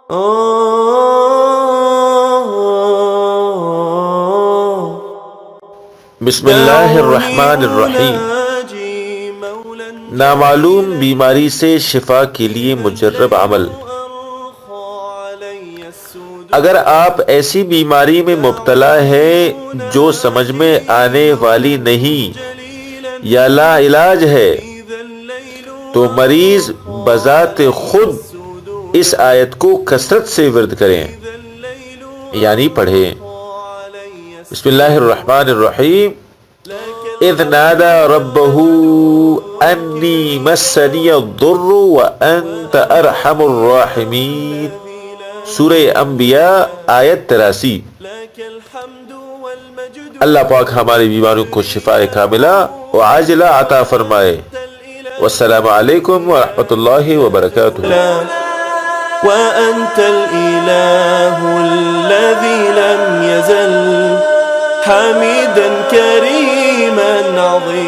بسم اللہ الرحمن الرحیم۔ نامعلوم بیماری سے شفا کے لیے مجرب عمل۔ اگر آپ ایسی بیماری میں مبتلا ہے جو سمجھ میں آنے والی نہیں یا لا علاج ہے تو مریض بذات خود اس آیت کو کثرت سے ورد کریں، یعنی پڑھیں۔ بسم اللہ الرحمن الرحیم۔ اذ نادى ربه انی مسنی الضر وانت ارحم الراحمین، سورہ انبیاء آیت 83۔ اللہ پاک ہماری بیماریوں کو شفاء کاملہ و عاجلہ عطا فرمائے۔ والسلام علیکم ورحمۃ اللہ وبرکاتہ۔ وأنت الإله الذي لم يزل حميدا كريما عظيما